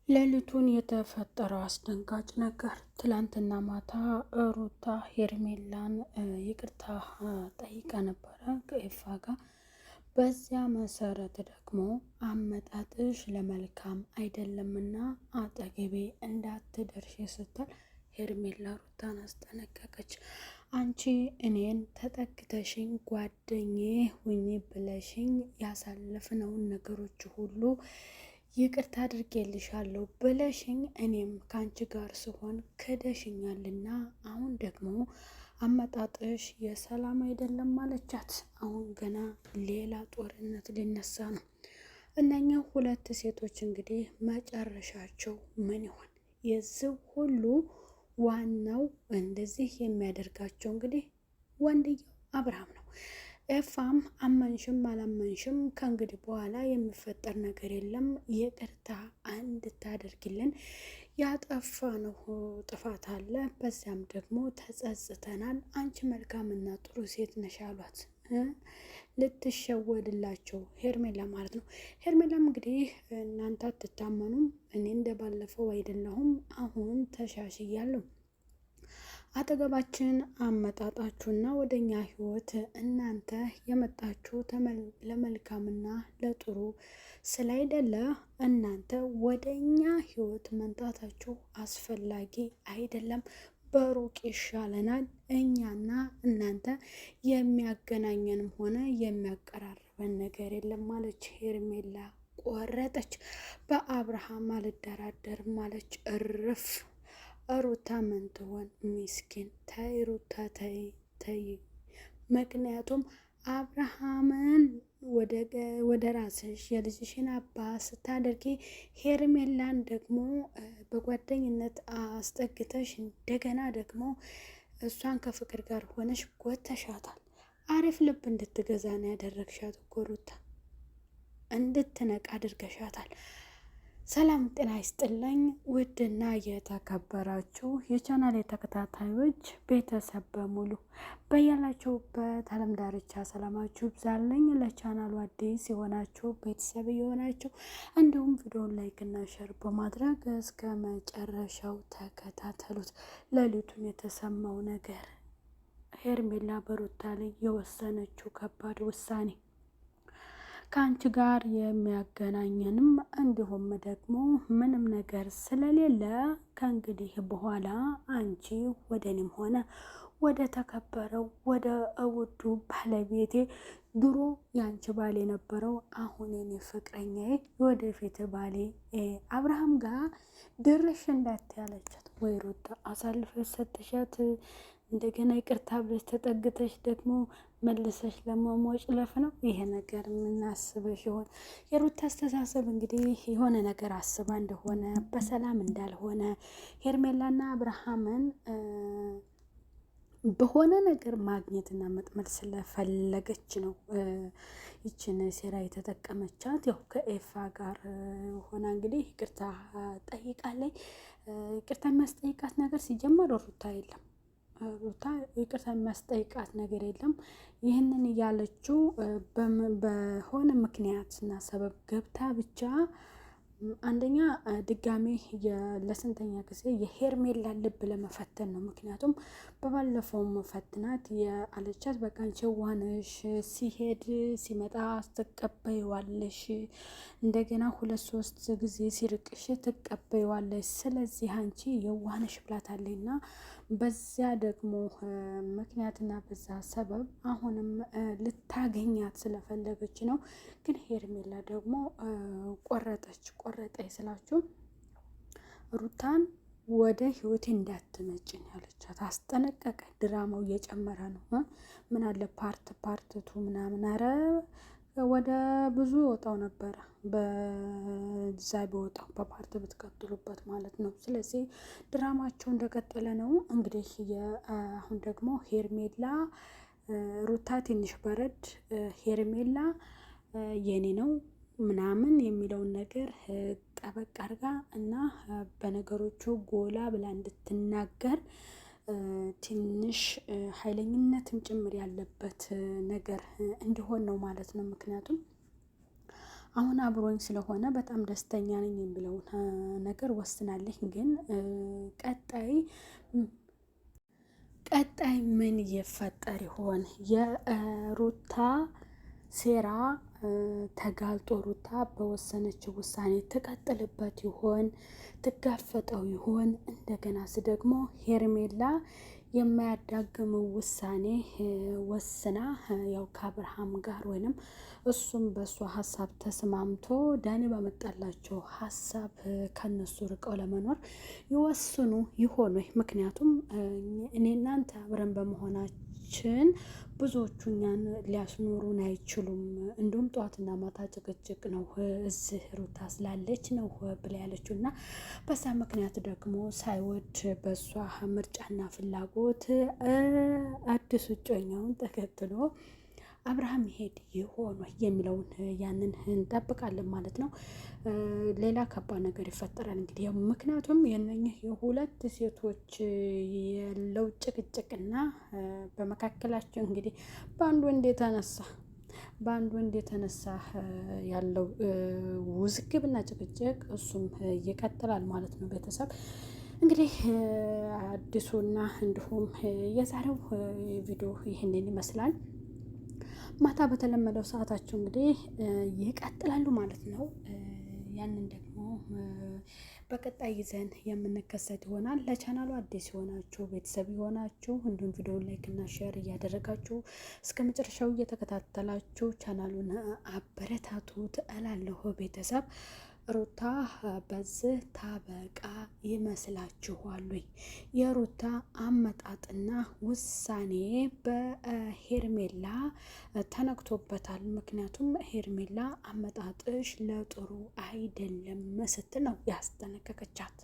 ሌሊቱን የተፈጠረው አስደንጋጭ ነገር ትላንትና ማታ ሩታ ሄርሜላን ይቅርታ ጠይቃ ነበረ ከኤፋ ጋር። በዚያ መሰረት ደግሞ አመጣጥሽ ለመልካም አይደለምና አጠገቤ እንዳትደርሽ ስትል ሄርሜላ ሩታን አስጠነቀቀች። አንቺ እኔን ተጠግተሽኝ ጓደኛዬ ሁኚ ብለሽኝ ያሳለፍነውን ነገሮች ሁሉ ይቅርታ አድርጌልሻለሁ ብለሽኝ እኔም ከአንቺ ጋር ስሆን ክደሽኛልና አሁን ደግሞ አመጣጥሽ የሰላም አይደለም አለቻት። አሁን ገና ሌላ ጦርነት ሊነሳ ነው። እነኛ ሁለት ሴቶች እንግዲህ መጨረሻቸው ምን ይሆን? የዚህ ሁሉ ዋናው እንደዚህ የሚያደርጋቸው እንግዲህ ወንድየው አብርሃም ነው። ኤፋም አመንሽም አላመንሽም ከእንግዲህ በኋላ የሚፈጠር ነገር የለም፣ ይቅርታ እንድታደርግልን ያጠፋ ነው ጥፋት አለ፣ በዚያም ደግሞ ተጸጽተናል፣ አንቺ መልካምና ጥሩ ሴት ነሽ አሏት። ልትሸወድላቸው ሄርሜላ ማለት ነው። ሄርሜላም እንግዲህ እናንተ አትታመኑም፣ እኔ እንደባለፈው አይደለሁም፣ አሁን ተሻሽያለሁ፣ አጠገባችን አመጣጣችሁና ወደኛ ህይወት እናንተ የመጣችሁ ለመልካምና ለጥሩ ስላይደለ እናንተ ወደኛ ህይወት መምጣታችሁ አስፈላጊ አይደለም፣ በሩቅ ይሻለናል፣ እኛና እናንተ የሚያገናኘንም ሆነ የሚያቀራርበን ነገር የለም ማለች ሄርሜላ። ቆረጠች። በአብርሃም አልደራደርም ማለች። እርፍ። ሩታ ምን ትሆን ሚስኪን? ተይ ሩታ ተይ። ምክንያቱም አብርሃምን ወደ ራስሽ የልጅሽን አባት ስታደርጊ ሄርሜላን ደግሞ በጓደኝነት አስጠግተሽ እንደገና ደግሞ እሷን ከፍቅር ጋር ሆነሽ ጎተሻታል። አሪፍ ልብ እንድትገዛ ነው ያደረግሻት እኮ ሩታ፣ እንድትነቃ አድርገሻታል። ሰላም ጤና ይስጥልኝ ውድና የተከበራችሁ የቻናል ተከታታዮች ቤተሰብ በሙሉ በያላችሁበት ዓለም ዳርቻ ሰላማችሁ ይብዛልኝ። ለቻናሉ አዲስ የሆናችሁ ቤተሰብ የሆናችሁ እንዲሁም ቪዲዮን ላይክ እና ሼር በማድረግ እስከ መጨረሻው ተከታተሉት። ሌሊቱን የተሰማው ነገር ሄርሜላ በሩታ ላይ የወሰነችው ከባድ ውሳኔ ከአንቺ ጋር የሚያገናኘንም እንዲሁም ደግሞ ምንም ነገር ስለሌለ ከእንግዲህ በኋላ አንቺ ወደ እኔም ሆነ ወደ ተከበረው ወደ ውዱ ባለቤቴ፣ ድሮ ያንቺ ባል የነበረው አሁን የኔ ፍቅረኛዬ ወደፊት ባሌ አብርሃም ጋር ድርሽ እንዳትያለቻት። ወይ ሩታ አሳልፈሽ ሰጥሻት እንደገና ይቅርታ ብለሽ ተጠግተሽ ደግሞ መልሰሽ ለመሞጭለፍ ነው ይሄ ነገር። የምናስበሽ ይሆን? የሩታ አስተሳሰብ እንግዲህ የሆነ ነገር አስባ እንደሆነ በሰላም እንዳልሆነ ሄርሜላና አብርሃምን በሆነ ነገር ማግኘትና መጥመድ ስለፈለገች ነው ይችን ሴራ የተጠቀመቻት። ያው ከኤፋ ጋር ሆና እንግዲህ ይቅርታ ጠይቃለች። ይቅርታ የሚያስጠይቃት ነገር ሲጀመር ሩታ የለም። ሩታ ይቅርታ የሚያስጠይቃት ነገር የለም። ይህንን እያለችው በሆነ ምክንያትና ሰበብ ገብታ ብቻ አንደኛ ድጋሜ ለስንተኛ ጊዜ የሄርሜላ ልብ ለመፈተን ነው። ምክንያቱም በባለፈው መፈትናት የአለቻት በቃ አንቺ ዋነሽ ሲሄድ ሲመጣ ትቀበይዋለሽ፣ እንደገና 2-3 ጊዜ ሲርቅሽ ትቀበይዋለሽ፣ ስለዚህ አንቺ የዋነሽ ብላታለና በዚያ ደግሞ ምክንያትና በዛ ሰበብ አሁንም ልታገኛት ስለፈለገች ነው። ግን ሄርሜላ ደግሞ ቆረጠች ስላችሁ ሩታን ወደ ህይወቴ እንዳትመጭን ያለቻት አስጠነቀቀ። ድራማው እየጨመረ ነው። ምን አለ ፓርት 2 ምናምን፣ አረ ወደ ብዙ ወጣው ነበረ በዛ በወጣው በፓርት ብትቀጥሉበት ማለት ነው። ስለዚህ ድራማቸው እንደቀጠለ ነው። እንግዲህ አሁን ደግሞ ሄርሜላ ሩታ ትንሽ በረድ፣ ሄርሜላ የኔ ነው ምናምን የሚለውን ነገር ጠበቅ አድርጋ እና በነገሮቹ ጎላ ብላ እንድትናገር ትንሽ ኃይለኝነትም ጭምር ያለበት ነገር እንዲሆን ነው ማለት ነው። ምክንያቱም አሁን አብሮኝ ስለሆነ በጣም ደስተኛ ነኝ የሚለውን ነገር ወስናለኝ። ግን ቀጣይ ምን ይፈጠር ይሆን? የሩታ ሴራ ተጋልጦ ሩታ በወሰነችው ውሳኔ ትቀጥልበት ይሆን? ትጋፈጠው ይሆን? እንደገናስ ደግሞ ሄርሜላ የማያዳግመው ውሳኔ ወስና ያው ከአብርሃም ጋር ወይንም እሱም በእሷ ሀሳብ ተስማምቶ ዳኒ ባመጣላቸው ሀሳብ ከነሱ ርቀው ለመኖር ይወስኑ ይሆኑ? ምክንያቱም እኔ እናንተ አብረን በመሆናችን ብዙዎቹ እኛን ሊያስኖሩን አይችሉም። እንዲሁም ጠዋትና ማታ ጭቅጭቅ ነው እዚህ ሩታ ስላለች ነው ብላ ያለችው እና በዛ ምክንያት ደግሞ ሳይወድ በእሷ ምርጫና ፍላጎት አዲሱ እጮኛውን ተከትሎ አብርሃም ይሄድ ይሆን የሚለውን ያንን እንጠብቃለን ማለት ነው። ሌላ ከባድ ነገር ይፈጠራል እንግዲህ ምክንያቱም የነኝህ የሁለት ሴቶች ያለው ጭቅጭቅና በመካከላቸው እንግዲህ በአንድ ወንድ የተነሳ ያለው ውዝግብና ጭቅጭቅ እሱም ይቀጥላል ማለት ነው። ቤተሰብ እንግዲህ አዲሱና እንዲሁም የዛሬው ቪዲዮ ይህንን ይመስላል። ማታ በተለመደው ሰዓታቸው እንግዲህ ይቀጥላሉ ማለት ነው። ያንን ደግሞ በቀጣይ ይዘን የምንከሰት ይሆናል። ለቻናሉ አዲስ የሆናችሁ ቤተሰብ የሆናችሁ እንዲሁም ቪዲዮ ላይክ እና ሼር እያደረጋችሁ እስከ መጨረሻው እየተከታተላችሁ ቻናሉን አበረታቱት እላለሁ። ቤተሰብ ሩታ በዚህ ታበቃ ይመስላችኋል? የሩታ አመጣጥና ውሳኔ በሄርሜላ ተነክቶበታል። ምክንያቱም ሄርሜላ አመጣጥሽ ለጥሩ አይደለም ስትል ነው ያስጠነቀቀቻት።